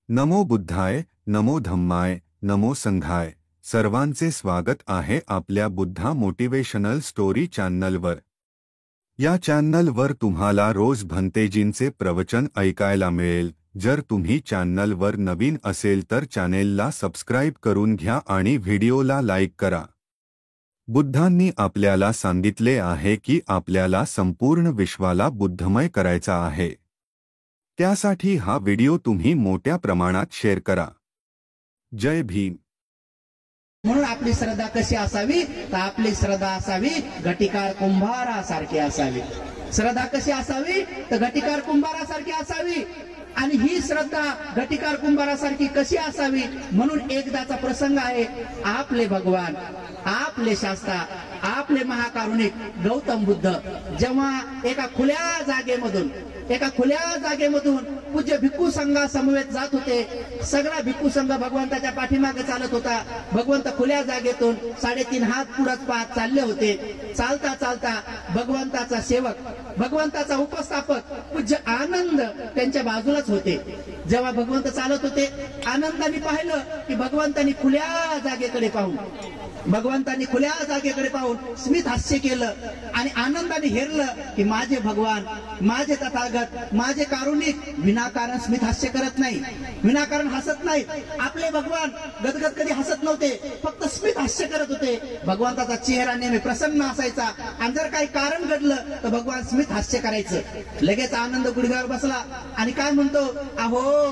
नमो बुद्धाय, नमो धम्माय, नमो संघाय. सर्वांचे स्वागत आहे आपल्या बुद्धा मोटिवेशनल स्टोरी चॅनलवर. या चॅनलवर तुम्हाला रोज भंतेजींचे प्रवचन ऐकायला मिळेल. जर तुम्ही चॅनलवर नवीन असेल तर चॅनेलला सबस्क्राइब करून घ्या आणि व्हिडिओला लाईक करा. बुद्धांनी आपल्याला सांगितले आहे की आपल्याला संपूर्ण विश्वाला बुद्धमय करायचा आहे. त्यासाठी हा व्हिडिओ तुम्ही मोठ्या प्रमाणात शेअर करा. जय भीम. म्हणून आपली श्रद्धा कशी असावी तर आपली श्रद्धा असावी घटिकार कुंभारासारखी असावी. श्रद्धा कशी असावी तर घटिकार कुंभारासारखी असावी. आणि ही श्रद्धा घटिकार कुंभारासारखी कशी असावी म्हणून एकदाचा प्रसंग आहे. आपले भगवान, आपले शास्त्रा, आपले महाकारुणिक गौतम बुद्ध जेव्हा एका खुल्या जागेमधून पूज्य भिक्खू संघा समवेत जात होते. सगळा भिक्खू संघ भगवंताच्या पाठीमागे चालत होता. भगवंत खुल्या जागेतून 3.5 हात पुढे पाहत चालले होते. चालता चालता भगवंताचा सेवक, भगवंताचा उपस्थापक पूज्य आनंद त्यांच्या बाजूलाच होते. जेव्हा भगवंत चालत होते आनंदाने पाहिलं की भगवंतांनी खुल्या जागेकडे पाहून स्मित हास्य केलं आणि आनंदाने हेरलं की माझे भगवान, माझे तथागत, माझे कारुणिक विनाकारण स्मित हास्य करत नाही, विनाकारण हसत नाही. आपले भगवान गदगद कधी हसत नव्हते, फक्त स्मित हास्य करत होते. भगवंताचा चेहरा नेहमी प्रसन्न असायचा आणि जर काही कारण घडलं तर भगवान स्मित हास्य करायचं. लगेच आनंद गुडघ्यावर बसला आणि काय म्हणतो, अहो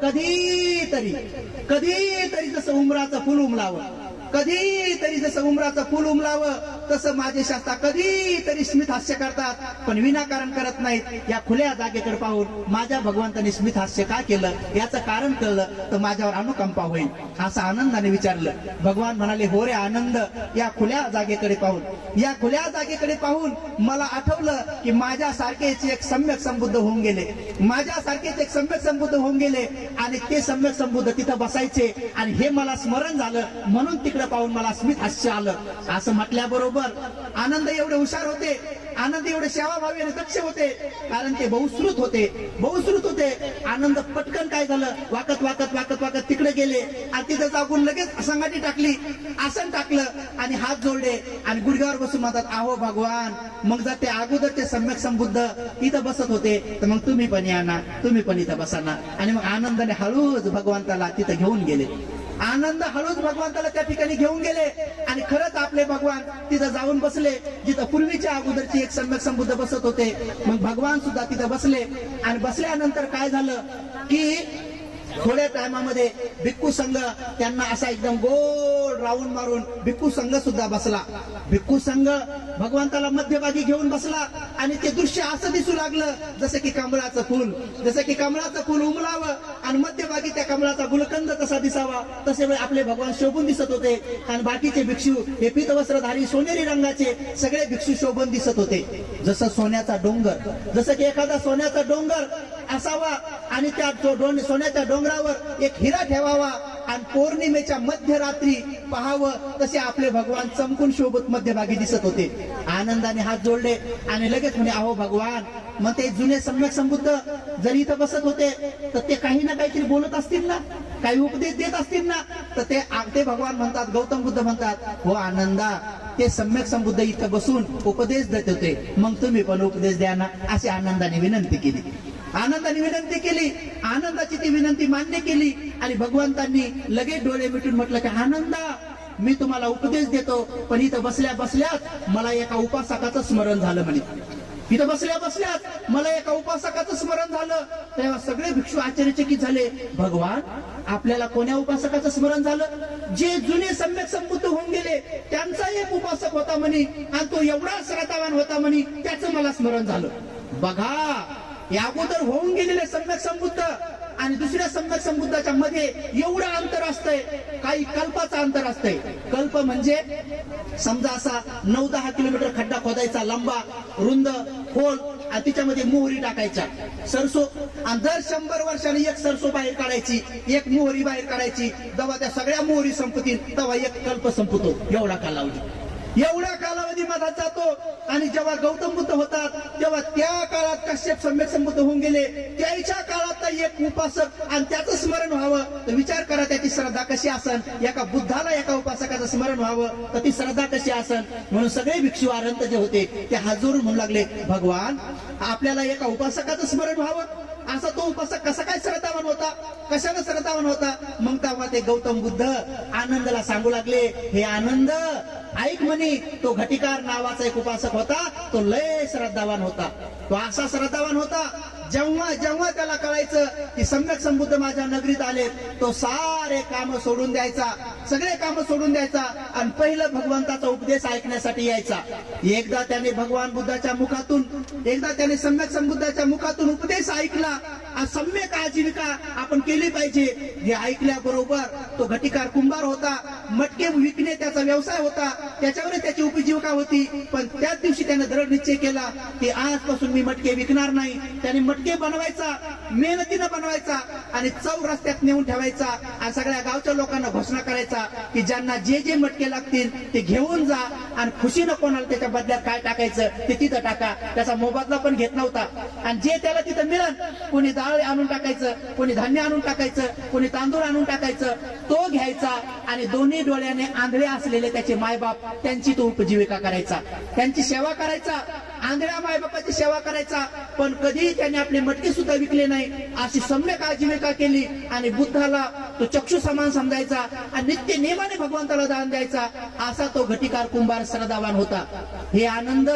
कधीतरी जसं उमराचं फुल उमलावं तसं माझे शास्त्रा कधीतरी स्मित हास्य करतात, पण विनाकारण करत नाहीत. या खुल्या जागेकडे पाहून माझ्या भगवंतांनी स्मित हास्य का केलं याचं कारण कळलं तर माझ्यावर अनुकंपा होईल असं आनंदाने विचारलं. भगवान म्हणाले, हो रे आनंद, या खुल्या जागेकडे पाहून मला आठवलं की माझ्यासारखेच एक सम्यक संबुद्ध होऊन गेले आणि ते सम्यक संबुद्ध तिथं बसायचे आणि हे मला स्मरण झालं म्हणून तिकडे पाहून मला स्मित हास्य आलं. असं म्हटल्याबरोबर आनंद एवढे हुशार होते, आनंद एवढे सेवाभावी आणि दक्ष होते कारण ते बहुश्रुत होते. आनंद पटकन काय झालं, वाकत तिकडे गेले आणि तिथे जाऊन लगेच संगाटी टाकली, आसन टाकलं आणि हात जोडले आणि गुडघ्यावर बसून म्हणतात, अहो भगवान, मग जर ते अगोदरचे सम्यक संबुद्ध इथं बसत होते तर मग तुम्ही पण या ना, तुम्ही पण इथं बसा ना. आणि मग आनंदाने हळूच भगवंताला तिथं घेऊन गेले. आनंद हळूच भगवंताला त्या ठिकाणी घेऊन गेले आणि खरंच आपले भगवान तिथं जाऊन बसले जिथं पूर्वीच्या अगोदरची एक सम्यक संबुद्ध बसत होते. मग भगवान सुद्धा तिथं बसले आणि बसल्यानंतर काय झालं की थोड्या टायमामध्ये भिक्खू संघ त्यांना असा एकदम गोल राऊंड मारून भिक्खू संघ सुद्धा बसला. भिक्खू संघ भगवंताला मध्यभागी घेऊन बसला आणि ते दृश्य असं दिसू लागलं जसं की कमळाचं फूल उमलावं आणि मध्यभागी त्या कमळाचा गुलकंद कसा दिसावा तसे वेळी आपले भगवान शोभून दिसत होते. आणि बाकीचे भिक्षू हे पीतवस्त्रधारी सोनेरी रंगाचे सगळे भिक्षू शोभून दिसत होते. जसं की एखादा सोन्याचा डोंगर असावा आणि त्या सोन्याच्या डोंगरावर एक हिरा ठेवावा आणि पौर्णिमेच्या मध्यरात्री पाहावं तसे आपले भगवान चमकून शोभत मध्यभागी दिसत होते. आनंदाने हात जोडले आणि लगेच म्हणे, अहो भगवान, मग ते जुने सम्यक संबुद्ध जरी इथं बसत होते तर ते काही ना काहीतरी बोलत असतील ना, काही उपदेश देत असतील ना. तर ते भगवान म्हणतात, गौतम बुद्ध म्हणतात, हो आनंदा, ते सम्यक संबुद्ध इथं बसून उपदेश देत होते, मग तुम्ही पण उपदेश द्या ना. अशी आनंदाने विनंती केली. आनंदाची ती विनंती मान्य केली आणि भगवंतांनी लगेच डोळे मिटून म्हटलं की आनंदा, मी तुम्हाला उपदेश देतो, पण इथं बसल्याच मला एका उपासकाचं स्मरण झालं म्हणे. तेव्हा सगळे भिक्षू आश्चर्यचकित झाले. भगवान, आपल्याला कोण्या उपासकाचं स्मरण झालं? जे जुने सम्यक संबुद्ध होऊन गेले त्यांचा एक उपासक होता म्हणे आणि तो एवढा श्रद्धावान होता म्हणे, त्याचं मला स्मरण झालं. बघा, या अगोदर होऊन गेलेले सम्यक संबुद्ध आणि दुसऱ्या सम्यक संबुद्धाच्या मध्ये एवढं अंतर असतंय, काही कल्पाचं अंतर असतंय. कल्प म्हणजे समजा असा 9-10 किलोमीटर खड्डा खोदायचा, लंबा, रुंद, खोल, आणि तिच्यामध्ये मोहरी टाकायच्या, सरसो, आणि दर 100 वर्षांनी एक सरसो बाहेर काढायची, एक मोहरी बाहेर काढायची. जेव्हा त्या सगळ्या मोहरी संपतील तेव्हा एक कल्प संपतो. एवढा कालावधी. एवढा कालावधी माझा जातो आणि जेव्हा गौतम बुद्ध होतात तेव्हा त्या काळात कश्यप सम्यक संबुद्ध होऊन गेले, त्याच्या काळात एक उपासक आणि त्याचं स्मरण व्हावं तर विचार करा त्याची श्रद्धा कशी असन. एका बुद्धाला एका उपासकाचं स्मरण व्हावं तर ती श्रद्धा कशी असन. म्हणून सगळे भिक्षू आरंत जे होते ते हात जोडून म्हणू लागले, भगवान आपल्याला एका उपासकाचं स्मरण व्हावं. असा तो उपासक कसा काय श्रद्धावान होता, कशानं श्रद्धावान होता. मग तेव्हा ते गौतम बुद्ध आनंदला सांगू लागले, हे आनंद ऐक म्हणे, तो घटिकार नावाचा एक उपासक होता, तो लय श्रद्धावान होता. तो असा श्रद्धावान होता जेव्हा जेव्हा त्याला कळायचं की सम्यक संबुद्ध माझ्या नगरीत आले, तो सारे काम सोडून द्यायचा, सगळे काम सोडून द्यायचा आणि पहिलं भगवंताचा उपदेश ऐकण्यासाठी यायचा. एकदा त्याने भगवान बुद्धाच्या मुखातून, एकदा त्याने सम्यक संबुद्धाच्या मुखातून उपदेश ऐकला. सम्यक आजीविका आपण केली पाहिजे हे ऐकल्याबरोबर तो घटिकार कुंभार होता, मटके विकणे त्याचा व्यवसाय होता, त्याच्यावर त्याची उपजीविका होती. पण त्याच दिवशी त्याने दृढ निश्चय केला की आजपासून मी मटके विकणार नाही. त्याने मटके बनवायचा, मेहनतीनं बनवायचा आणि चौरस्त्यात नेऊन ठेवायचा आणि सगळ्या गावच्या लोकांना घोषणा करायचा की ज्यांना जे जे मटके लागतील ते घेऊन जा आणि खुशीनं कोणाला त्याच्या बदल्यात काय टाकायचं ते तिथं टाका. त्याचा मोबदला पण घेत नव्हता. आणि जे त्याला तिथं मिळेल, कोणी डाळ आणून टाकायचं, कोणी धान्य आणून टाकायचं, कोणी तांदूळ आणून टाकायचं, तो घ्यायचा आणि दोन्ही डोळ्याने आंधळे असलेले त्याचे मायबाप त्यांची तो उपजीविका करायचा, त्यांची सेवा करायचा, आंधळ्या मायबापाची सेवा करायचा. पण कधी त्याने आपले मटके सुद्धा विकले नाही. अशी सम्यक आजीविका केली आणि बुद्धाला तो चक्षु समान समजायचा आणि नित्य नेमाने भगवंताला दान द्यायचा. असा तो घटिकार कुंभार श्रद्धावान होता. हे आनंद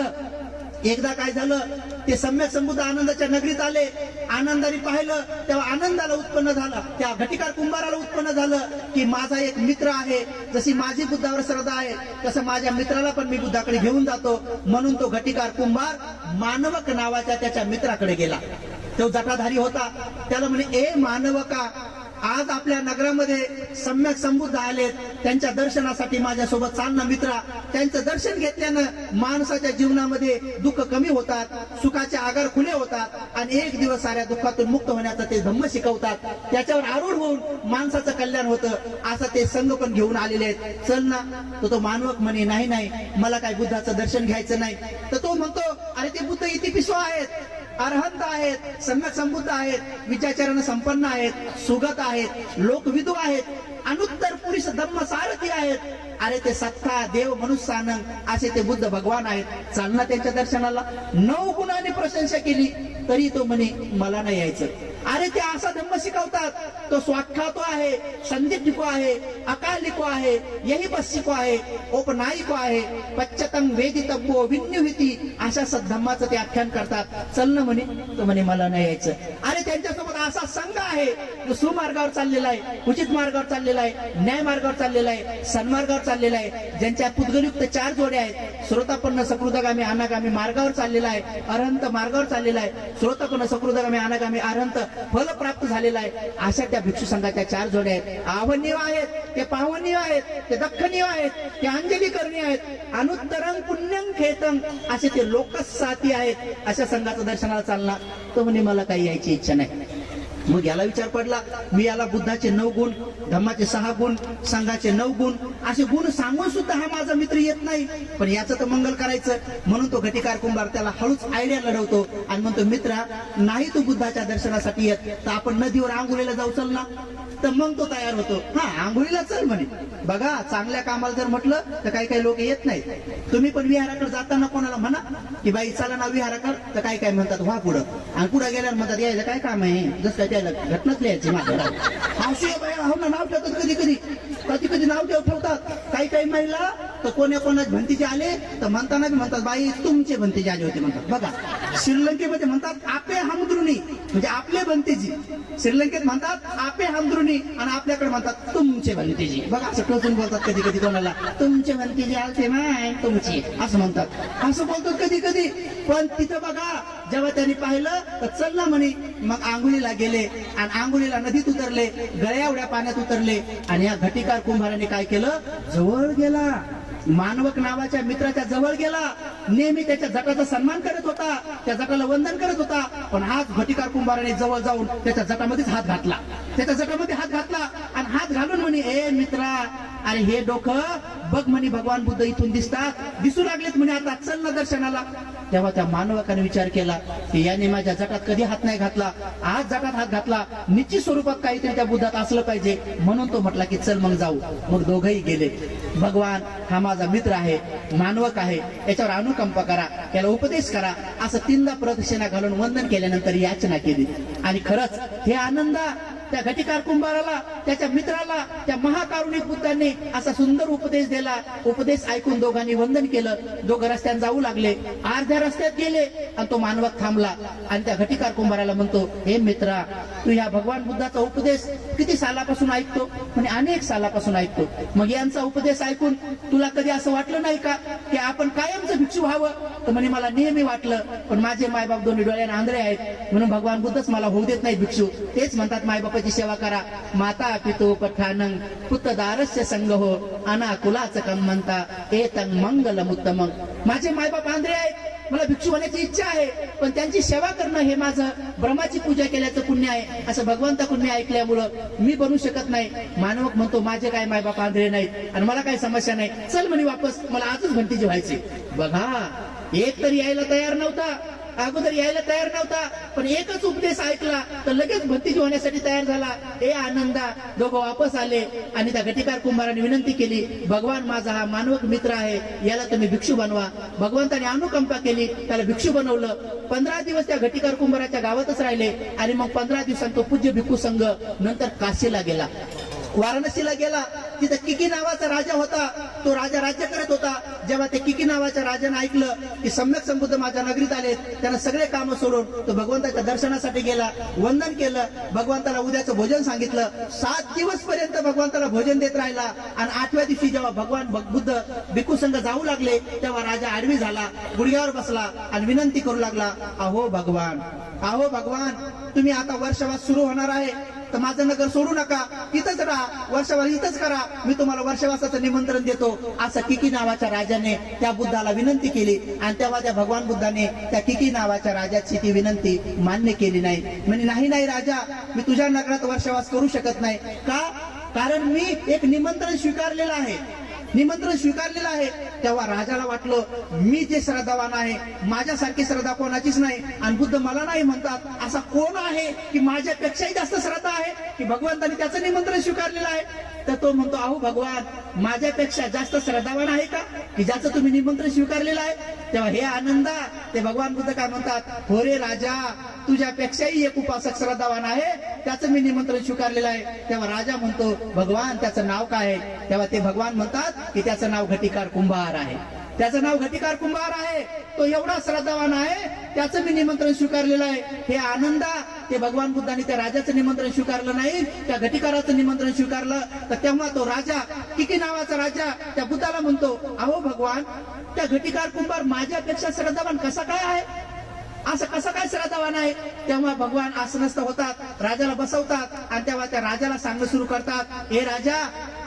एकदा काय झालं, ते सम्यक संबुद्ध आनंदाच्या नगरीत आले. आनंदाने पाहिलं तेव्हा आनंदाला उत्पन्न झालं, त्या घटिकार कुंभाराला उत्पन्न झालं की माझा एक मित्र आहे, जशी माझी बुद्धावर श्रद्धा आहे तसं माझ्या मित्राला पण मी बुद्धाकडे घेऊन जातो. म्हणून तो घटिकार कुंभार मानवक नावाच्या त्याच्या मित्राकडे गेला. तो जटाधारी होता. त्याला म्हणे, ए मानवका, आज आपल्या नगरामध्ये सम्यक संबुद्ध आलेत, त्यांच्या दर्शनासाठी माझ्यासोबत चालना मित्रा. त्यांचं दर्शन घेतल्यानं माणसाच्या जीवनामध्ये दुःख कमी होतात, सुखाचे आगार खुले होतात आणि एक दिवस साऱ्या दुःखातून मुक्त होण्याचा ते धम्म शिकवतात. त्याच्यावर आरूढ होऊन माणसाचं कल्याण होतं. असं ते संघ पण घेऊन आलेले आहेत, चल ना. तो मानवक म्हणे, नाही नाही, मला काय बुद्धाचं दर्शन घ्यायचं नाही. तर तो म्हणतो, अरे ते बुद्ध इतिपिसो आहेत, अरहंत आहेत, सम्यक संबुद्ध आहेत, विचारानं संपन्न आहेत, सुगत आहेत, लोकविदू आहेत, अनुत्तर पुरुष धम्म सारथी आहेत. अरे ते सत्ता देव मनुष्यानंद असे ते बुद्ध भगवान आहेत, चालना त्यांच्या दर्शनाला. 9 गुणांनी प्रशंसा केली तरी तो म्हणे मला नाही यायचं. अरे ते असा धम्म शिकवतात, तो स्वाख्यातो आहे, संदीप्तिको आहे, अकालिको आहे, यही बस्सिको आहे, औपनायिको आहे, पच्चतंग वेदितव्यो विन्युहिती, अशा सद्धम्माचं ते आख्यान करतात. चल ना म्हणे. तो म्हणे मला नाही यायचं. अरे त्यांच्यासोबत असा संघ आहे जो सुमार्गावर चाललेला आहे, उचित मार्गावर चाललेला आहे, न्याय मार्गावर चाललेला आहे, सन्मार्गावर चाललेला आहे, ज्यांच्या पुद्गलयुक्त 4 जोड्या आहेत. श्रोतापन्न सकृतगामी अनागामी मार्गावर चाललेला आहे, अरहंत मार्गावर चाललेला आहे, श्रोतापन्न सकृतगामी अनागामी अरहंत फल प्राप्त झालेला आहे. अशा त्या भिक्षू संघाच्या 4 जोड्या आहेत. आवनीय आहेत, ते पावनीय आहेत, ते दख्खनीय आहेत, ते अंजली करणी आहेत, अनुत्तरंग पुण्यं खेतंग असे ते लोकस साथी आहेत. अशा संघाचं दर्शनाला चालणार. तो म्हणे मला काही यायची इच्छा नाही. मग याला विचार पडला, मी याला बुद्धाचे 9 गुण, धम्माचे 6 गुण, संघाचे 9 गुण असे गुण सांगून सुद्धा हा माझा मित्र येत नाही, पण याचं तर मंगल करायचं. म्हणून तो घटिकार कुंभार त्याला हळूच आयडिया लढवतो आणि म्हणतो, मित्रा नाही तू बुद्धाच्या दर्शनासाठी येत तर आपण नदीवर आंघोळीला जाऊ, चल ना. तर मग तो तयार होतो. हा आंघोळीला चल म्हणे. बघा चांगल्या कामाला जर म्हटलं तर काही काही लोक येत नाहीत. तुम्ही पण विहाराकडे जाताना कोणाला म्हणा की बाई चला ना विहाराकडे, तर काही काय म्हणतात व्हा पुढं, आणि पुढे गेल्यावर म्हणतात यायचं काय काम आहे, जसं काय त्याला घटनाच लिहायची माझ्या नाव ठेवतात. कधी कधी नाव ठेवतात. काही काही महिला तर कोणाच भंतीचे आले तर म्हणताना म्हणतात बाई तुमचे भंतीचे आले होते म्हणतात. बघा श्रीलंकेमध्ये म्हणतात आपे हमद्रुनी, म्हणजे आपले भंतीजी. श्रीलंकेत म्हणतात आपे हमद्रुनी आणि आपल्याकडे म्हणतात तुमचे भंतीजी. बघा असं टोचून बोलतात कधी कधी कोणाला, तुमचे भंतीजी आलते नाही तुमची असं म्हणतात, असं बोलतात कधी कधी. पण तिथं बघा जेव्हा त्यांनी पाहिलं तर चल ना म्हणे. मग आंघोळीला गेले आणि आंघोळीला नदीत उतरले, गळ्या एवढ्या पाण्यात उतरले आणि या घटिकार कुंभाराने काय केलं, जवळ गेला मानवक नावाच्या मित्राच्या जवळ गेला, नेहमी त्याच्या जटाचा सन्मान करत होता, त्या जटाला वंदन करत होता, पण हाच घटिकार कुंभाराने जवळ जाऊन त्याच्या जटामध्येच हात घातला, त्याच्या जटामध्ये हात घातला आणि हात घालून म्हणे, ए मित्रा, अरे हे डोकं बघ म्हणे, भगवान बुद्ध इथून दिसू लागलेत म्हणे, आता चल ना दर्शनाला. तेव्हा त्या मानवकाने विचार केला की याने माझ्या जटात कधी हात नाही घातला, आज जटात हात घातला, निश्चित स्वरूपात काहीतरी त्या बुद्धात असलं पाहिजे, म्हणून तो म्हटला की चल मग जाऊ. मग दोघंही गेले. भगवान हा माझा मित्र आहे, मानवक आहे, याच्यावर अनुकंपा करा, याला उपदेश करा, असं 3दा प्रदक्षिणा घालून वंदन केल्यानंतर याचना केली. आणि खरंच हे आनंदा त्या घटिकार कुंभाराला, त्याच्या मित्राला त्या महाकारुणिक बुद्धांनी असा सुंदर उपदेश दिला. उपदेश ऐकून दोघांनी वंदन केलं. दोघं रस्त्यात जाऊ लागले. अर्ध्या रस्त्यात गेले आणि तो मानवक थांबला आणि त्या घटिकार कुंभाराला म्हणतो, हे मित्रा, तू ह्या भगवान बुद्धाचा उपदेश किती सालापासून ऐकतो? म्हणे अनेक सालापासून ऐकतो. मग यांचा उपदेश ऐकून तुला कधी असं वाटलं नाही का की आपण कायमचं भिक्षू व्हावं? तर म्हणे मला नेहमी वाटलं, पण माझे मायबाप दोन्ही डोळ्याने आंधळे आहेत, म्हणून भगवान बुद्धच मला होऊ देत नाही भिक्षू. तेच म्हणतात मायबापाची सेवा करा. माता पितो पठानंग पुत्रदारस्य संग हो, अनाकुलाचं कम म्हणता एतंग मंगलम उत्तमं. माझे मायबाप आंधळे आहेत, मला भिक्षू होण्याची इच्छा आहे, पण त्यांची सेवा करणं हे माझं ब्रह्माची पूजा केल्याचं पुण्य आहे, असं भगवंताकडून मी ऐकल्यामुळं मी बनू शकत नाही. मानवक म्हणतो, माझे काय मायबाप आंधळे नाहीत आणि मला काही समस्या नाही, चल म्हणे वापस, मला आजच भंतीजी व्हायची. बघा, एक तर यायला तयार नव्हता, अगोदर यायला तयार नव्हता, पण एकच उपदेश ऐकला तर लगेच भंतीजी होण्यासाठी तयार झाला. हे आनंदा दोघं वापस आले आणि त्या घटिकार कुंभाराने विनंती केली, भगवान माझा हा मानवक मित्र आहे, याला तुम्ही भिक्षू बनवा. भगवंताने अनुकंपा केली, त्याला भिक्षू बनवलं. 15 दिवस त्या घटिकार कुंभाराच्या गावातच राहिले आणि मग 15 दिवसांत तो पूज्य भिक्खू संघ नंतर काशीला गेला, वाराणसीला गेला. तिथे किकी नावाचा राजा होता, तो राजा राज्य करत होता. जेव्हा ते किकी नावाच्या राजाने ऐकलं की सम्यक संबुद्ध माझ्या नगरीत आलेत, त्यानं सगळे कामं सोडून तो भगवंताच्या दर्शनासाठी गेला, वंदन केलं, भगवंताला उद्याचं भोजन सांगितलं. 7 दिवस पर्यंत भगवंताला भोजन देत राहिला आणि 8व्या दिवशी जेव्हा भगवान बुद्ध भिक्खू संघ जाऊ लागले, तेव्हा राजा आडवी झाला, गुडघ्यावर बसला आणि विनंती करू लागला, अहो भगवान, अहो भगवान, तुम्ही आता वर्षवास सुरू होणार आहे, तर माझं नगर सोडू नका, इथंच राहा, वर्षवास इथंच करा, मी तुम्हाला वर्षवासाचं निमंत्रण देतो. असं किकी नावाच्या राजाने त्या बुद्धाला विनंती केली आणि तेव्हा त्या भगवान बुद्धाने त्या किकी नावाच्या राजाची ती विनंती मान्य केली नाही. म्हणजे नाही राजा, मी तुझ्या नगरात वर्षवास करू शकत नाही. का? कारण मी एक निमंत्रण स्वीकारलेलं आहे, निमंत्रण स्वीकारलेलं आहे. तेव्हा राजाला वाटलं, मी जे श्रद्धावान आहे, माझ्यासारखी श्रद्धा कोणाचीच नाही आणि बुद्ध मला नाही म्हणतात, असा कोण आहे की माझ्यापेक्षाही जास्त श्रद्धा आहे की भगवंताने त्याचं निमंत्रण स्वीकारलेलं आहे? तर तो म्हणतो, अहो भगवान, माझ्यापेक्षा जास्त श्रद्धावान आहे का की ज्याचं तुम्ही निमंत्रण स्वीकारलेलं आहे? तेव्हा हे आनंदा, ते भगवान बुद्ध काय म्हणतात, हो रे राजा, तुझ्यापेक्षाही एक उपासक श्रद्धावान आहे, त्याचं मी निमंत्रण स्वीकारलेलं आहे. तेव्हा राजा म्हणतो, भगवान त्याचं नाव काय आहे? तेव्हा ते भगवान म्हणतात की त्याचं नाव घटिकार कुंभार आहे, त्याचं नाव घटिकार कुंभार आहे, तो एवढा श्रद्धावान आहे, त्याचं मी निमंत्रण स्वीकारलेलं आहे. हे आनंदा, ते भगवान बुद्धाने त्या राजाचं निमंत्रण स्वीकारलं नाही, त्या घटिकाराचं निमंत्रण स्वीकारलं. तर तेव्हा तो राजा, किकी नावाचा राजा, त्या बुद्धाला म्हणतो, अहो भगवान, त्या घटिकार कुंभार माझ्यापेक्षा श्रद्धावान कसा काय आहे? असं कसं काय श्रद्धावान आहे? तेव्हा भगवान आसनस्थ होतात, राजाला बसवतात आणि तेव्हा त्या राजाला सांगणं सुरू करतात, हे राजा,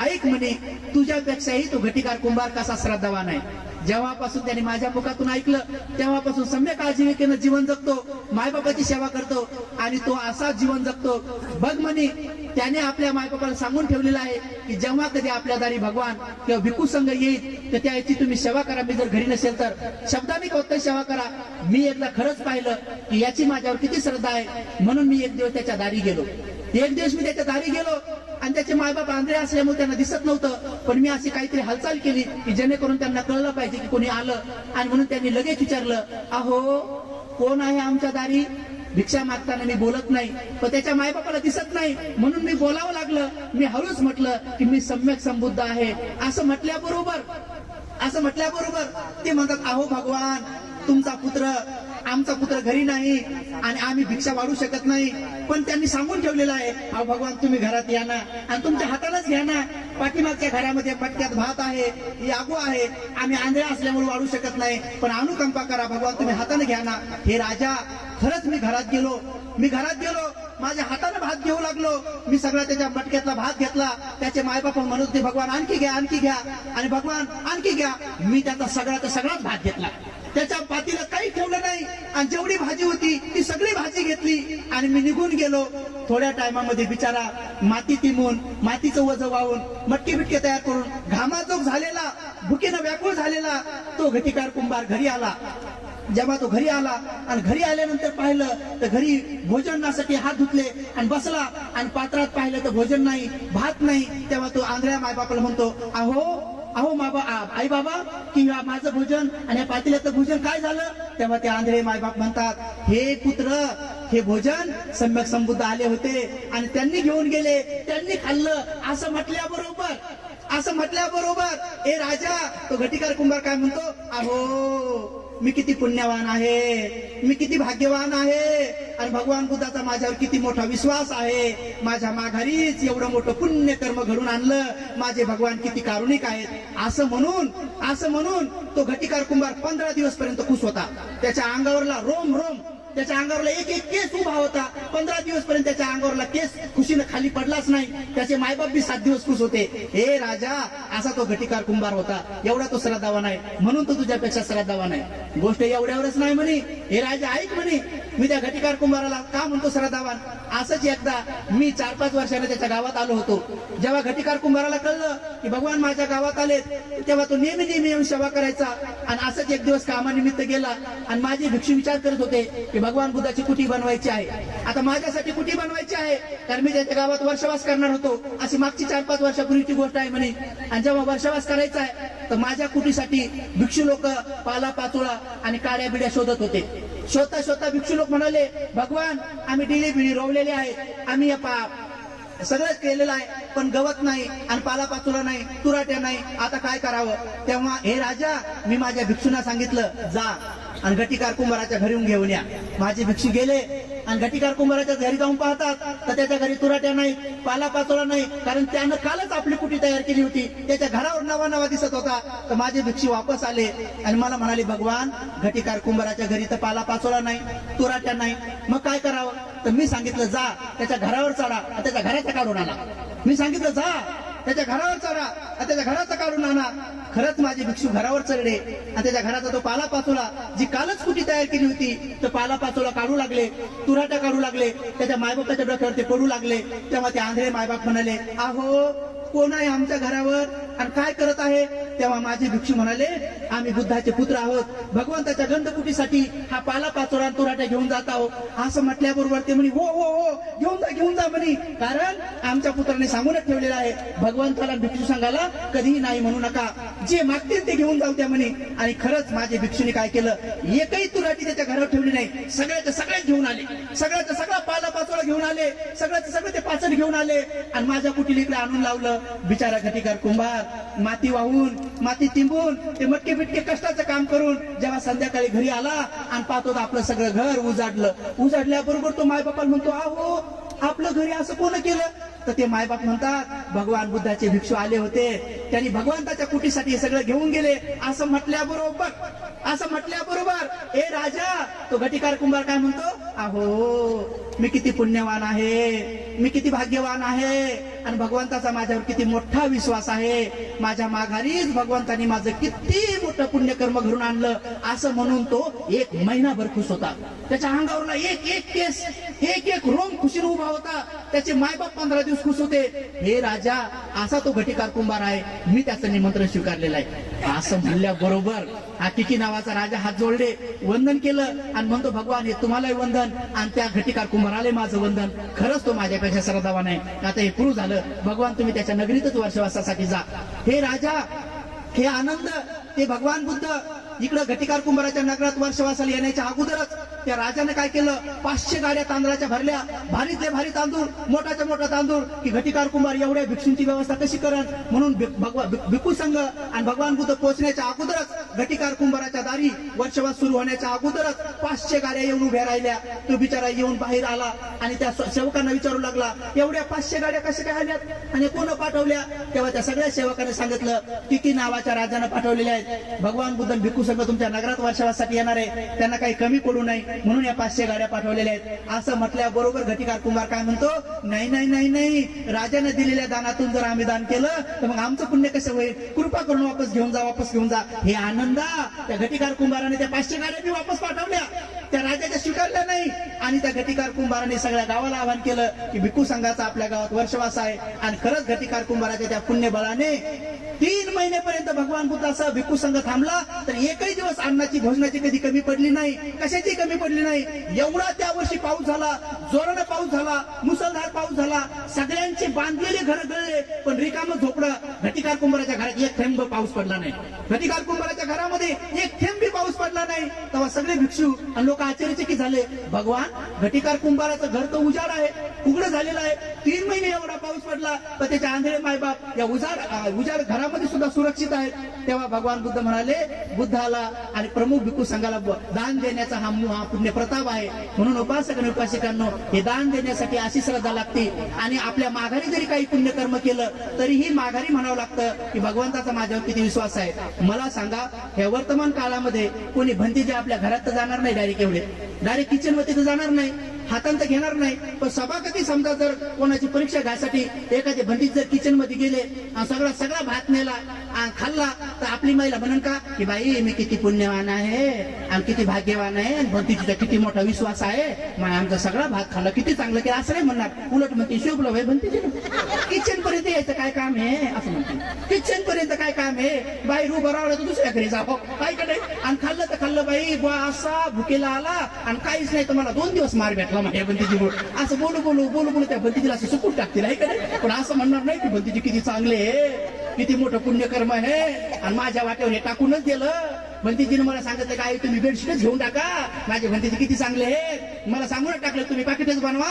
ऐक म्हणे, तुझ्यापेक्षाही तो घटिकार कुंभार कसा श्रद्धावान आहे. जेव्हापासून त्याने माझ्या मुखातून ऐकलं, तेव्हापासून सम्यक आजीविकेनं जीवन जगतो, मायबापाची सेवा करतो आणि तो असा जीवन जगतो. बघ म्हणे, त्याने आपल्या मायबापाला सांगून ठेवलेलं आहे की जेव्हा कधी आपल्या दारी भगवान किंवा भिक्खू संघ येईल तर त्याची तुम्ही सेवा करा. मी जर घरी नसेल तर शब्दाने कोणत्याही सेवा करा. मी एकदा खरंच पाहिलं की याची माझ्यावर किती श्रद्धा आहे, म्हणून मी एक दिवस त्याच्या दारी गेलो. एक दिवस मी त्याच्या दारी गेलो आणि त्याचे मायबाप आंधळे असल्यामुळे त्यांना दिसत नव्हतं, पण मी अशी काहीतरी हालचाल केली की जेणेकरून त्यांना कळलं पाहिजे की कोणी आलं. आणि म्हणून त्यांनी लगेच विचारलं, अहो कोण आहे आमच्या दारी? भिक्षा मागताना मी बोलत नाही, पण त्याच्या मायबापाला दिसत नाही, म्हणून मी बोलावं लागलं. मी हळूच म्हटलं की मी सम्यक संबुद्ध आहे. असं म्हटल्याबरोबर ते म्हणतात, अहो भगवान, तुमचा पुत्र, आमचा पुत्र घरी नाही आणि आम्ही भिक्षा वाढू शकत नाही, पण त्यांनी सांगून ठेवलेलं आहे, अहो भगवान, तुम्ही घरात या ना आणि तुमच्या हातालाच घ्या ना. पाठीमागच्या घरामध्ये मटक्यात भात आहे, यागो आहे, आम्ही आंधळे असल्यामुळे वाढू शकत नाही, पण अनुकंपा करा भगवान, तुम्ही हाताने घ्या ना. हे राजा, खरंच मी घरात गेलो माझ्या हाताने भात घेऊ लागलो. मी सगळा त्याच्या मटक्यातला भात घेतला. त्याचे मायबाप म्हणत होते, भगवान आणखी घ्या, आणखी घ्या, आणि भगवान आणखी घ्या. मी त्याचा सगळाच भात घेतला. त्याच्या पातीला काही ठेवलं नाही, आणि जेवढी भाजी होती ती सगळी भाजी घेतली आणि मी निघून गेलो. थोड्या टायमामध्ये बिचारा माती तिमून, मातीचं वजन वाहून, मटके बिटके तयार करून, घामाचोक झालेला, भुकेनं व्याकुळ झालेला तो घटिकार कुंभार घरी आला. जेव्हा तो घरी आला आणि घरी आल्यानंतर पाहिलं तर घरी भोजनासाठी हात धुतले आणि बसला, आणि पात्रात पाहिलं तर भोजन नाही, भात नाही. तेव्हा तो आंधळ्या मायबापाला म्हणतो, अहो अहो आई बाबा, की माझं भोजन आणि या पातेल्याचं भोजन काय झालं? तेव्हा ते आंधळे मायबाप म्हणतात, हे पुत्र, हे भोजन सम्यक संबुद्ध आले होते आणि त्यांनी घेऊन गेले, त्यांनी खाल्लं. असं म्हटल्याबरोबर ए राजा, तो घटिकार कुंभार काय म्हणतो, अहो मी किती पुण्यवान आहे, मी किती भाग्यवान आहे, आणि भगवान बुद्धाचा माझ्यावर किती मोठा विश्वास आहे. माझ्या माघारीच एवढं मोठं पुण्य कर्म घडून आणलं. माझे भगवान किती कारुणिक आहेत. असं म्हणून तो घटिकार कुंभार 15 दिवस पर्यंत खुश होता. त्याच्या अंगावरला रोम, त्याच्या अंगावरला एक केस उभा होता. 15 दिवस पर्यंत त्याच्या अंगावरला केस खुशीनं खाली पडलाच नाही. त्याचे मायबाप बी 7 दिवस खुश होते. हे राजा, असा तो घटिकार कुंभार होता. एवढा तो श्रद्धावान आहे, म्हणून तो तुझ्यापेक्षा श्रद्धावान आहे. गोष्ट एवढ्यावरच नाही म्हणे. हे राजा ऐक म्हणे, मी त्या घटिकार कुंभाराला का म्हणतो श्रद्धावान? असंच एकदा मी 4-5 वर्षाने त्याच्या गावात आलो होतो. जेव्हा घटिकार कुंभाराला कळलं की भगवान माझ्या गावात आलेत, तेव्हा तो नेहमी येऊन सेवा करायचा. आणि असंच एक दिवस कामानिमित्त गेला आणि माझे भिक्षू विचार करत होते की भगवान बुद्धाची कुटी बनवायची आहे. आता माझ्यासाठी कुटी बनवायची आहे, कारण मी त्याच्या गावात वर्षवास करणार होतो. अशी मागची 4-5 वर्षापूर्वीची गोष्ट आहे म्हणे. आणि जेव्हा वर्षवास करायचा आहे तर माझ्या कुटीसाठी भिक्षू लोक पाला पाचोळा आणि काड्या बिड्या शोधत होते. शोधता भिक्षू लोक म्हणाले, भगवान आम्ही डिली बिडी रोवलेले आहेत, आम्ही सगळंच केलेलं आहे, पण गवत नाही आणि पालापाचोळा नाही, तुराट्या नाही, आता काय करावं? तेव्हा हे राजा, मी माझ्या भिक्षूंना सांगितलं, जा आणि घटिकार कुंभाराच्या घरी घेऊन या. माझे भिक्षू गेले आणि घटिकार कुंभाराच्या घरी जाऊन पाहतात तर त्याच्या घरी तुराट्या नाही, पालापाचोळा नाही, कारण त्यानं कालच आपली कुटी तयार केली होती. त्याच्या घरावर नवा दिसत होता. तर माझे भिक्षू वापस आले आणि मला म्हणाले, भगवान घटिकार कुंभाराच्या घरी तर पालापाचोळा नाही, तुराट्या नाही, मग काय करावं? तर मी सांगितलं, जा त्याच्या घरावर चढा आणि त्याच्या घराचा काढून आणा. मी सांगितलं, जा त्याच्या घरावर चढा आणि त्याच्या घराचा काढून आणा. खरंच माझे भिक्षू घरावर चढले आणि त्याच्या घराचा तो पालापाचोळा, जी कालच कुटी तयार केली होती, तर पालापाचोळा काढू लागले, तुराट्या काढू लागले, त्याच्या मायबापाच्या डोक्यावर ते पडू लागले. तेव्हा ते आंधळे मायबाप म्हणाले, अहो कोण आहे आमच्या घरावर आणि काय करत आहे? तेव्हा माझे भिक्षू म्हणाले, आम्ही बुद्धाचे पुत्र आहोत, भगवंताच्या गंधकुटीसाठी हा पालापाचोळा तुराट्या घेऊन जात आहोत. असं म्हटल्याबरोबर ते म्हणे, हो घेऊन जा म्हणे, कारण आमच्या पुत्राने सांगूनच ठेवलेलं आहे, भगवंताला भिक्षू सांगायला कधीही नाही म्हणू नका, जे मागतील ते घेऊन जाऊ त्या म्हणे. आणि खरंच माझे भिक्षूने काय केलं, एकही तुराटी त्याच्या घरावर ठेवली नाही, सगळ्याच घेऊन आले, सगळा पालापाचोळा घेऊन आले, सगळं ते पाचड घेऊन आले आणि माझ्या कुटीला इकडे आणून लावलं. बिचारा घटिकार कुंभार माती वाहून, माती तिंबून, ते मटके बिटके कष्टाचं काम करून जेव्हा संध्याकाळी घरी आला आणि पाहतो आपलं सगळं घर उजाडल्याबरोबर तो मायबापाला म्हणतो, अहो आपलं घरी असं कोण केलं? तर ते मायबाप म्हणतात, भगवान बुद्धाचे भिक्षू आले होते, त्यांनी भगवंताच्या कुटीसाठी हे सगळं घेऊन गेले. असं म्हटल्याबरोबर ए राजा, तो घटिकार कुंभार काय म्हणतो, अहो मी किती पुण्यवान आहे, मी किती भाग्यवान आहे, आणि भगवंताचा माझ्यावर किती मोठा विश्वास आहे. माझ्या माघारीच भगवंतानी माझं किती मोठं पुण्यकर्म घडून आणलं. असं म्हणून तो 1 महिनाभर खुश होता. त्याच्या अंगावरला एक केस, एक रोम खुशीने उभा होता. त्याचे मायबाप 15 दिवस खुश होते. हे राजा, असा तो घटिकार कुंभार आहे, मी त्याचं निमंत्रण स्वीकारलेलं आहे. असं म्हणल्याबरोबर आकिकी नावाचा राजा हात जोडले, वंदन केलं आणि म्हणतो, भगवान हे तुम्हालाही वंदन आणि त्या घटिकार कुंभाराला माझं वंदन. खरंच तो माझ्यापेक्षा श्रद्धावान आहे. आता हे प्रूव्ह झालं. भगवान तुम्ही त्याच्या नगरीतच वर्षवासासाठी जा. हे राजा, हे आनंद, ते भगवान बुद्ध इकडं घटिकार कुंभाराच्या नगरात वर्षवासाला येण्याच्या अगोदरच त्या राजाने काय केलं, 500 गाड्या तांदळाच्या भरल्या, भारीतले भारी तांदूळ, मोठाच्या मोठा तांदूळ, की घटिकार कुंभार एवढ्या भिक्षूंची व्यवस्था कशी करत म्हणून भिक्खू संघ आणि भगवान बुद्ध पोहोचण्याच्या अगोदरच घटिकार कुंभाराच्या दारी वर्षवास सुरू होण्याच्या अगोदरच 500 गाड्या येऊन उभ्या राहिल्या. तो बिचारा येऊन बाहेर आला आणि त्या सेवकांना विचारू लागला, एवढ्या 500 गाड्या कशा काय आल्यात आणि कोण पाठवल्या? तेव्हा त्या सगळ्या सेवकांनी सांगितलं, किती नावाच्या राजानं पाठवलेल्या आहेत. भगवान बुद्ध भिक्खू संघ तुमच्या नगरात वर्षवासाठी येणार आहे, त्यांना काही कमी पडू नये म्हणून या 500 गाड्या पाठवलेल्या आहेत. असं म्हटल्याबरोबर घटिकार कुंभार काय म्हणतो, नाही नाही नाही नाही, राजाने दिलेल्या दानातून जर आम्ही दान केलं तर मग आमचं पुण्य कसं होईल? कृपा करून वापस घेऊन जा, वापस घेऊन जा. हे आनंदा त्या घटिकार कुंभाराने त्या 500 गाड्या बी वापस पाठवल्या, त्या राजाच्या स्वीकारल्या नाही. आणि त्या घटिकार कुंभाराने सगळ्या गावाला आवाहन केलं की भिक्खू संघाचा आपल्या गावात वर्षवास आहे. आणि खरंच घटिकार कुंभाराच्या त्या पुण्यबळाने 3 महिनेपर्यंत भगवान बुद्धासह भिक्खू संघ थांबला, तर एकही दिवस अन्नाची भोजनाची कधी कमी पडली नाही, कशाची कमी पडली नाही. एवढा त्या वर्षी पाऊस झाला, जोरानं पाऊस झाला, मुसळधार पाऊस झाला, सगळ्यांचे बांधलेले घर गळले, पण रिकामं झोपडं. घटिकार कुंभाराच्या घरात एक थेंब पाऊस पडला नाही. घटिकार कुंभाराच्या घरामध्ये एक थेंब पाऊस पडला नाही. तेव्हा सगळे भिक्षू आणि लोक आश्चर्यचकित झाले, भगवान घटिकार कुंभाराचं घर तर उजाड आहे, उघडं झालेलं आहे, 3 महिने एवढा पाऊस पडला, पण त्याचे आंधळे मायबाप या उजाड घरामध्ये सुद्धा सुरक्षित आहेत. तेव्हा भगवान बुद्ध म्हणाले, बुद्धाला आणि प्रमुख भिक्खू संघाला दान देण्याचा हा पुण्य प्रताप आहे. म्हणून उपासक आणि उपासिकांनो, हे दान देण्यासाठी अशी श्रद्धा लागते. आणि आपल्या माघारी जरी काही पुण्यकर्म केलं तरीही माघारी म्हणावं लागतं की भगवंताचा माझ्यावर किती विश्वास आहे. मला सांगा, या वर्तमान काळामध्ये कोणी भंतीचे आपल्या घरात तर जाणार नाही, डायरेक्ट किचन मध्ये तर जाणार नाही, हातांत घेणार नाही. पण सभागती समजा जर कोणाची परीक्षा घ्यायसाठी एखाद्या भंतीत जर किचन मध्ये गेले आणि सगळा भात नेला आणि खाल्ला, तर आपली महिला म्हणून का की बाई मी किती पुण्यवान आहे आणि किती भाग्यवान आहे आणि भंतीचा किती मोठा विश्वास आहे, मग आमचा सगळा भात खाल्ला, किती चांगलं केलं असं नाही म्हणणार. उलट म्हणते, शोभलं भाई भंतीचे किचन पर्यंत यायचं काय काम आहे असं म्हणते. किचन पर्यंत काय काम आहे, बाई उभं राहिलं तर दुसऱ्या घरी जावं काय का नाही. आणि खाल्लं तर खाल्लं बाई, बुवा असा भुकेला आला आणि काहीच नाही तर मला 2 दिवस मार भेटला माझ्या भंतीची बोल. असं बोलू त्या भंतीला असं सुकून टाकतील आहे का नाही. पण असं म्हणणार नाही की भंतीची किती चांगले आहे, किती मोठं पुण्यकर्म आहे आणि माझ्या वाट्यावर हे टाकूनच दिलं. भंतीजीने मला सांगितलं काय तुम्ही बेडशीटच घेऊन टाका, माझे भंतीजी किती चांगले आहेत, मला सांगूनच टाकलं तुम्ही पाकिटच बनवा.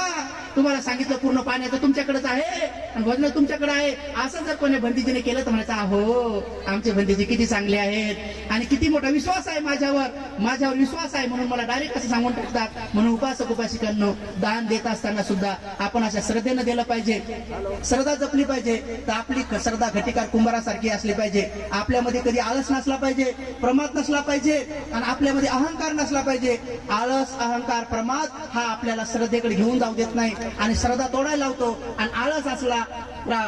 तुम्हाला सांगितलं पूर्ण पाण्याचं तुमच्याकडेच आहे आणि भोजन तुमच्याकडे आहे. असं जर कोणी भंतीजीने केलं तर म्हणायचं, अहो आमचे भंतीजी किती चांगले आहेत आणि किती मोठा विश्वास आहे माझ्यावर विश्वास आहे म्हणून मला डायरेक्ट असं सांगून टाकतात. म्हणून उपासक उपासिकांनो, दान देत असताना सुद्धा आपण अशा श्रद्धेनं दिलं पाहिजे, श्रद्धा जपली पाहिजे. तर आपली श्रद्धा घटिकार कुंभारासारखी असली पाहिजे. आपल्यामध्ये कधी आळस नसला पाहिजे, प्रमाद नसला पाहिजे आणि आपल्यामध्ये अहंकार नसला पाहिजे. आळस, अहंकार, प्रमाद हा आपल्याला श्रद्धेकडे घेऊन जाऊ देत नाही आणि श्रद्धा तोडायला लावतो. आणि आळस असला,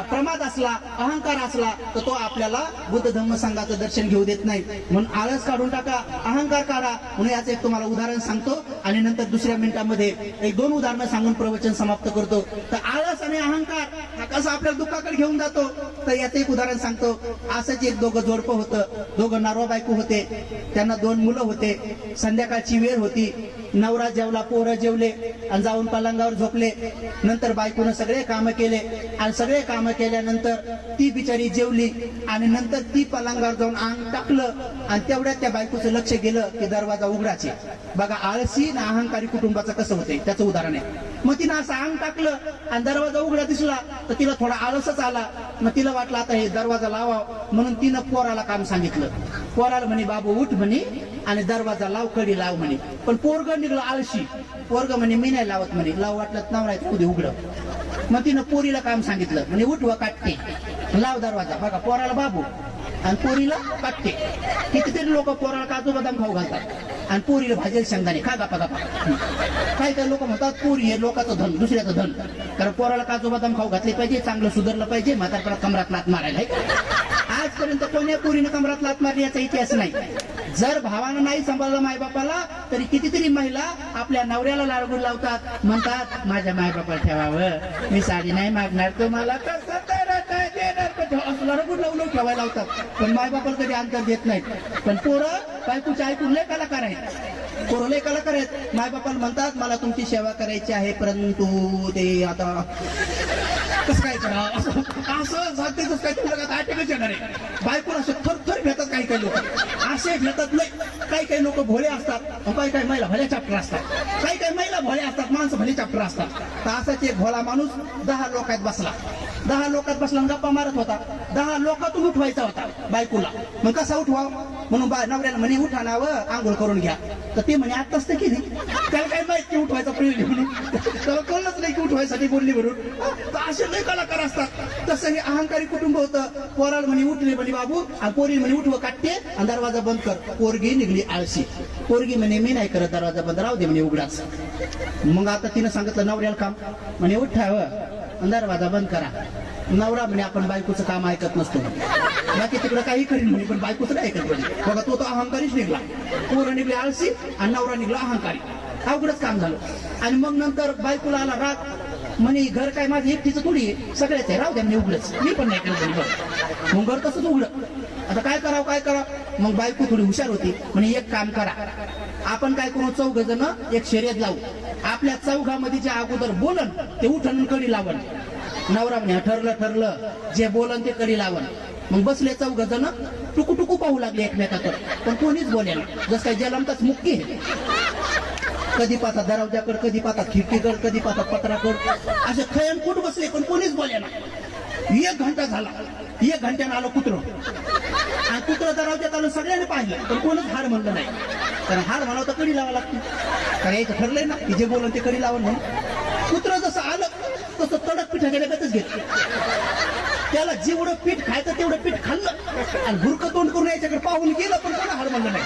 प्रमाद असला, अहंकार असला तर तो आपल्याला बुद्ध धम्म संघाचं दर्शन घेऊ देत नाही. म्हणून आळस काढून टाका, अहंकार काढा. म्हणून याचं एक तुम्हाला उदाहरण सांगतो आणि नंतर दुसऱ्या मिनिटामध्ये 1-2 उदाहरणं सांगून प्रवचन समाप्त करतो. तर आळस आणि अहंकार हा कसा आपल्याला दुःखाकडे घेऊन जातो, तर याचं एक उदाहरण सांगतो. असंच एक दोघं जोडपं होतं, दोघं नवरा बायको होते, त्यांना 2 मुलं होते. संध्याकाळची वेळ होती, नवरा जेवला, पोरं जेवले आणि जाऊन पलंगावर झोपले. नंतर बायकोनं सगळे कामं केले आणि सगळे कामं केल्यानंतर ती बिचारी जेवली आणि नंतर ती पलंगावर जाऊन अंग टाकलं आणि तेवढ्यात त्या बायकोचं लक्ष गेलं की दरवाजा उघडाचे. बघा आळसी आणि अहंकारी कुटुंबाचं कसं होतंय त्याचं उदाहरण आहे. मग तिनं असं अंग टाकलं आणि दरवाजा उघडा दिसला तर तिला थोडा आळसच आला. मग तिला वाटलं आता हे दरवाजा लावा म्हणून तिनं पोराला काम सांगितलं. पोराला म्हणे, बाबू उठ म्हणे आणि दरवाजा लाव, कडी लाव म्हणे. पण पोरग निघलं आळशी. पोरग म्हणे, मी नाही लावत म्हणे, लाव वाटलं नवरा उद्या उघड. मग तिनं पोरीला काम सांगितलं, म्हणे उठ व काटते, लाव दरवाजा. बघा पोराला बाबू आणि पोरीला काटते. कितीतरी लोक पोराला काजू बदाम खाऊ घालतात आणि पोरीला भाजेल शेंगदाणे खा गापा गापा. काही काही लोक म्हणतात पोरी हे लोकांचं धन, दुसऱ्याचं धन. कारण पोराला काजू बदाम खाऊ घातले पाहिजे, चांगलं सुधारलं पाहिजे, म्हातारपणात कमरात लात मारायला. आजपर्यंत कोण्या पोरीनं कमरात लात मारली याचा इतिहास नाही. जर भावानं नाही सांभाळलं मायबापाला तरी कितीतरी महिला आपल्या नवऱ्याला लाडगुड लावतात, म्हणतात माझ्या मायबापाला ठेवावं, मी साडी नाही मागणार, तुम्हाला लाडगुड लावून ठेवायला लावतात. पण मायबापाला कधी अंतर देत नाहीत. पण पोरं बायकोच्या ऐकून लय कलाकार आहेत, पोरं लय कलाकार आहेत. मायबापाला म्हणतात मला तुमची सेवा करायची आहे, परंतु ते आता कसं काय करा असं सांगते. कसं काय तुला आटेकच येणार आहे. बायकोला असं थर घेतात काही काही लोक, असे घेतात नाही. काही काही लोक भोळे असतात, काही काही महिला भल्या चाप्टर असतात, काही काही महिला भोळ्या असतात, माणसं भली चॅप्टर असतात. तर असाच एक भोळा माणूस 10 लोकात बसला. 10 लोकात बसला आणि गप्पा मारत होता. 10 लोकातून उठवायचा होता बायकोला. मग कसा उठवाव म्हणून नवऱ्याला म्हणे उठा ना व आंघोळ करून घ्या. तर ते म्हणे आत्ताच तर केली. त्याला काय माहिती उठवायचा प्रयोजन म्हणून, त्याला कळलंच नाही की उठवायसाठी बोलली म्हणून. तर असे लय कलाकार असतात. तसं हे अहंकारी कुटुंब होतं. पोराला म्हणे उठले म्हणे बाबू, आणि पोरी म्हणे उठव काटते आणि दरवाजा बंद कर. पोरगी निघली आळशी. पोरगी म्हणे मी नाही करत दरवाजा बंद, राहू दे म्हणे उघडाच. मग आता तिनं सांगितलं नवऱ्याला काम, म्हणे उठाव दरवाजा बंद करा. नवरा म्हणे आपण बायकोचं काम ऐकत नसतो, बाकी तिकडं काही करीन म्हणे, पण बायकोचं नाही ऐकत म्हणे. बघा तो अहंकारीच निघला. पोरं निघली आळशी आणि नवरा निघला अहंकारी. अवघडच काम झालं. आणि मग नंतर बायकोला आला राग, म्हणे घर काय माझं एकटीचं थोडी आहे, सगळ्याच आहे, राहू द्या म्हणे उघडच, मी पण नाही करत. मग घर तसंच उघड. आता काय करावं. मग बायको थोडी हुशार होती. म्हणे एक काम करा, आपण काय करू, 4 जण एक शर्यत लावू. आपल्या 4घामध्ये जे अगोदर बोलन ते उठण कडी लावण. नवरा म्हणे ठरलं, जे बोलन ते कडी लावण. मग बसले 4 जण टुकू पाहू लागले एकमेकाकडे, पण कोणीच बोले ना. जसं काय जलमताच मुक्की आहे. कधी पाहतात दरवाजाकडे, कधी पाहतात खिडकीकडे, कधी पाहतात पत्राकडे. असे खयन कुठ बसले, पण कोणीच बोले ना. 1 घंटा झाला. 1 घंट्यानं आलं कुत्रं, आणि कुत्रं दरवाज्यात आलं. सगळ्यांनी पाहिलं, पण कोणच हाड म्हणलं नाही. कारण हाड म्हणावं तर कडी लावा लागते. कारण याचं ठरलंय ना की जे बोलून ते कडी लावून म्हणून. कुत्रं जसं आलं तसं तडक पिठा गेल्यागतच घेतलं. त्याला जेवढं पीठ खायचं तेवढं पीठ खाल्लं आणि भुरकं तोंड करून याच्याकडे पाहून गेलं, पण कोणा हाड म्हणलं नाही.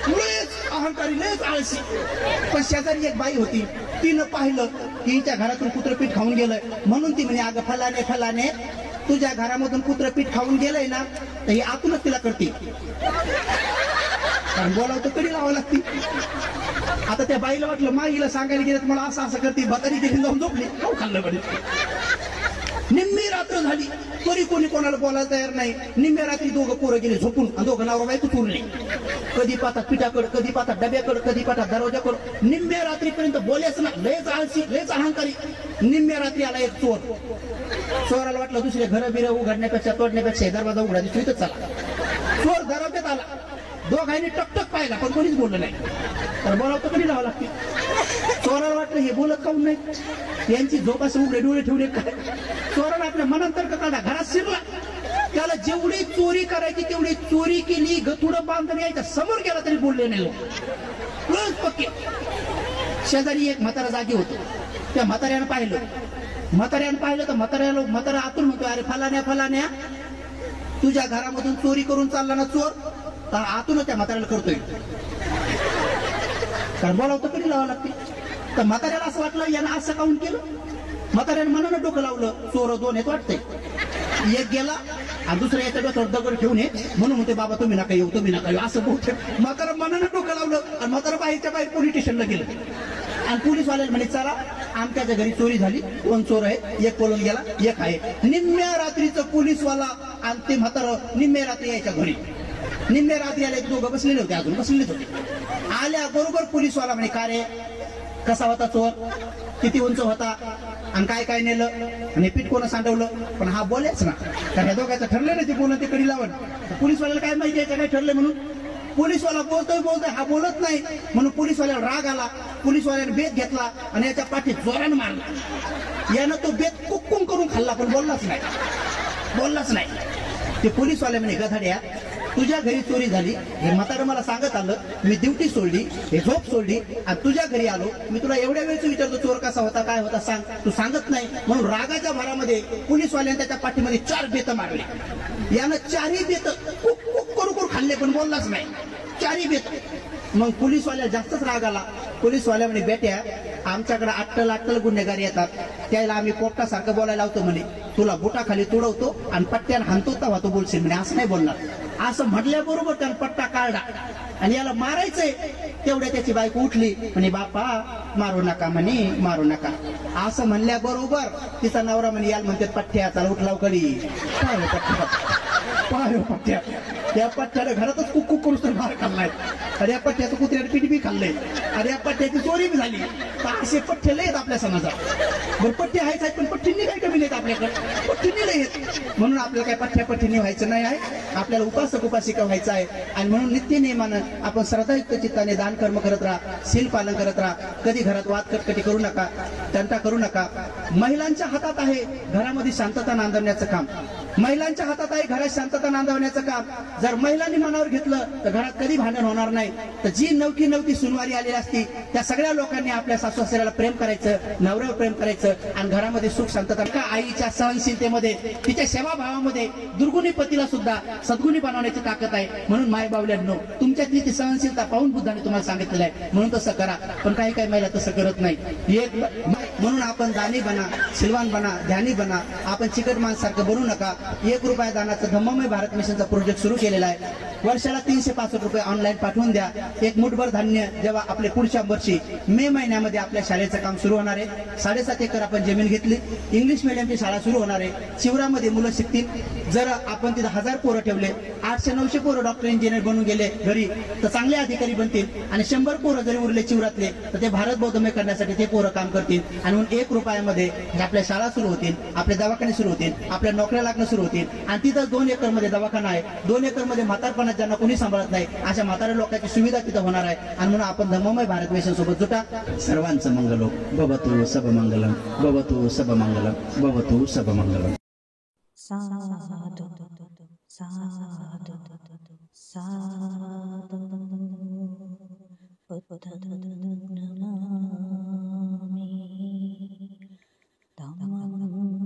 लयच अहंकारी, लयच आळशी. पण शेजारी एक बाई होती, तिनं पाहिलं की हिच्या घरातून कुत्रं पीठ खाऊन गेलंय. म्हणून ती म्हणे अगं फलाने तुझ्या घरामधून कुत्रं पीठ खाऊन गेलंय ना, तर ही आतूनच तिला करते. कारण बोलावं तर कडी लावावं लागते. आता त्या बाईला वाटलं माईला सांगायला गेलं मला असं करते, भातारी गेली जाऊन झोपली. खाऊ खाल्लं म्हणे. निम्मी रात्र झाली तरी कोणी कोणाला बोलायला तयार नाही. निम्म्या रात्री दोघं पोरं गेले झोपून, आणि दोघं नवरा बायको उरले. कधी पाहतात पिठाकडे, कधी पाहतात डब्याकडे, कधी पाहतात दरवाजाकडे. निम्म्या रात्रीपर्यंत बोलायच ना. लयच आळशी, लयच अहंकारी. निम्म्या रात्री आला एक चोर. चोराला वाटलं दुसरे घरं बिरं उघडण्यापेक्षा तोडण्यापेक्षा दरवाजा उघडा दिसतो इथंच चला. चोर दरवाज्यात आला. दोघांनी टकटक पाहिला, पण कोणीच बोललं नाही. तर बोलावं तर कधी लावावं लागते. चोराला वाटलं हे बोलत काऊन नाही, यांची झोप असं उघडे डोळे ठेवले काय. चोराला आपल्या मनात तर्क काढला, घरात शिरला. त्याला जेवढी चोरी करायची तेवढी चोरी केली. गथुडं बांधून यायच्या समोर गेला तरी बोलले नाही लोक. रोज पक्के. शेजारी एक म्हातारा जागी होतो. त्या म्हाताऱ्यानं पाहिलं तर म्हातारा आतून म्हणतो, अरे फलाण्या तुझ्या घरामधून चोरी करून चालला ना चोर. तर आतूनच त्या म्हाताऱ्याला करतोय. कारण बोलावं तर कधी लावावं लागते. तर म्हाताऱ्याला असं वाटलं यानं असं काऊन केलं. म्हाताऱ्याने मनानं डोकं लावलं, चोर 2 आहेत वाटतंय. एक गेला आणि दुसऱ्या याच्या डोक्यावर दगड ठेवून ये म्हणून म्हणते बाबा तुम्ही नका येऊ, असं बोलते. म्हातारा मनानं डोकं लावलं आणि म्हातारा बाहेर पोलीस स्टेशनला गेलं. आणि पोलीसवाल्याला म्हणे चला आमच्याच्या घरी चोरी झाली, 2 चोर आहे, एक पळून गेला, एक आहे. निम्म्या रात्रीचं पोलीसवाला आणि ते म्हातारं निम्म्या रात्री यायच्या घरी. निम्म्या रात्री आले, दोघं बसलेले होते, अजून बसलेलेच होते. आल्या बरोबर पोलीसवाला म्हणे का रे कसा होता चोर, किती उंच होता आणि काय नेलं आणि पीठ कोणा सांडवलं. पण हा बोलायच ना, कारण ह्या दोघांचं ठरलं ना ते बोलून ते कडी लावण. पोलीसवाल्याला काय माहिती आहे काय ठरलं म्हणून. पोलीसवाला बोलतोय हा बोलत नाही म्हणून पोलीसवाल्याला राग आला. पोलीसवाल्याने बेत घेतला आणि याच्या पाठीत जोरानं मारला. यानं तो बेत कुक्कुम करून खाल्ला, पण बोललाच नाही. ते पोलीसवाले म्हणे गधाड्या तुझ्या घरी चोरी झाली, हे म्हातारं मला सांगत आलं, मी ड्युटी सोडली, हे झोप सोडली आणि तुझ्या घरी आलो. मी तुला एवढ्या वेळेस विचारतो चोर कसा होता, काय होता सांग, तू सांगत नाही. म्हणून रागाच्या भरामध्ये पोलीसवाल्याने त्याच्या पाठीमध्ये 4 बेत मारले. यानं 4ही बेत कुक करू खाल्ले, पण बोललाच नाही. 4ही बेत. मग पोलीसवाल्याला जास्तच राग आला. पोलीसवाल्या म्हणे बेट्या आमच्याकडे अट्टल गुन्हेगार येतात, त्याला आम्ही पोपटासारखं बोलायला लावतो म्हणे. तुला बुटाखाली तुडवतो आणि पट्ट्यानं हाणतो तेव्हा तू बोलशील म्हणे. असं नाही बोलणार. असं म्हटल्याबरोबर त्यानं पट्टा काढला आणि याला मारायचंय. तेवढ्या त्याची बायको उठली म्हणे बापा मारू नका. असं म्हणल्याबरोबर तिचा नवरा म्हणे याला म्हणते पठ्ठ्या चला उठलाव कडी. पाय पठ्ठ्या त्या पठ्ठ्याला घरातच कुक करूच तर मार खाल्लाय. अरे या पठ्ठ्याचं कुत्र्याने पीठ बी खाल्लंय, अरे या पठ्ठ्याची चोरी बी झाली. तर असे पठ्ठे लय आहेत आपल्या समाजात. बरं पठ्ठे आहेच आहेत, पण पठ्ठींनी काही कमी नाहीत आपल्याकडे, पठ्ठींनी लय आहेत. म्हणून आपल्याला काय पठ्ठींनी व्हायचं नाही आहे, आपल्याला उपासक उपासिका व्हायचं आहे. आणि म्हणून नित्य नियमानं आपण श्रद्धायुक्त चित्ताने दान कर्म करत राहा, शील पालन करत राहा. कधी घरात वाद कटकटी करू नका, तंटा करू नका. महिलांच्या हातात आहे घरामध्ये शांतता नांदवण्याचं काम. महिलांच्या हातात आहे घरात शांतता नांदवण्याचं काम. जर महिलांनी मनावर घेतलं तर घरात कधी भांडण होणार नाही. तर जी नवकी सुनवारी आलेली असती त्या सगळ्या लोकांनी आपल्या सासू सासऱ्याला प्रेम करायचं, नवऱ्यावर प्रेम करायचं आणि घरामध्ये सुख शांतता. आईच्या सहनशीलतेमध्ये, तिच्या सेवाभावामध्ये दुर्गुणी पतीला सुद्धा सद्गुणी बनवण्याची ताकद आहे. म्हणून माय बावल्यांनो, तुमच्यातली ती सहनशीलता पाहून बुद्धाने तुम्हाला सांगितलेलं आहे, म्हणून तसं करा. पण काही महिला तसं करत नाही. एक म्हणून आपण दानी बना, सिलवान बना, ध्यानी बना. आपण चिकट माणसारखं बनू नका. 1 रुपया दानाचं धम्ममय भारत मिशनचा प्रोजेक्ट सुरू केलेला आहे. वर्षाला 365 रुपये ऑनलाईन पाठवून द्या. एक मुठभर धान्य जेव्हा आपले पुढच्या वर्षी मे महिन्यामध्ये आपल्या शाळेचं काम सुरू होणार आहे. 7.5 एकर आपण जमीन घेतली. इंग्लिश मिडियमची शाळा सुरू होणार आहे. शिवरामध्ये मुलं शिकतील. जर आपण तिथे 1000 पोरं ठेवले, 800-900 पोरं डॉक्टर इंजिनियर बनून गेले घरी, तर चांगले अधिकारी बनतील. आणि 100 पोरं जरी उरले चिवरातले, तर ते भारत बौद्धमय करण्यासाठी ते पोरं काम करतील. आणि म्हणून 1 रुपयामध्ये आपल्या शाळा सुरू होतील, आपले दवाखाने सुरू होतील, आपल्या नोकऱ्या लागणं सुरू होतील. आणि तिथं 2 एकर मध्ये दवाखाना आहे. 2 एकर मध्ये म्हातारपणात ज्यांना कोणी सांभाळत नाही अशा म्हाताऱ्या लोकांची सुविधा तिथं होणार आहे. आणि म्हणून आपण धम्ममय भारत मिशन सोबत जुटा. सर्वांचं मंगलो भवतु सबमंगलम, भवतु सबमंगलम, भवतु सबमंगलम. साधु साधु साधु बुद्धं नमामि, धम्मं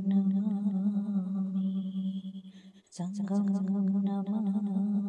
नमामि, संघं नमामि.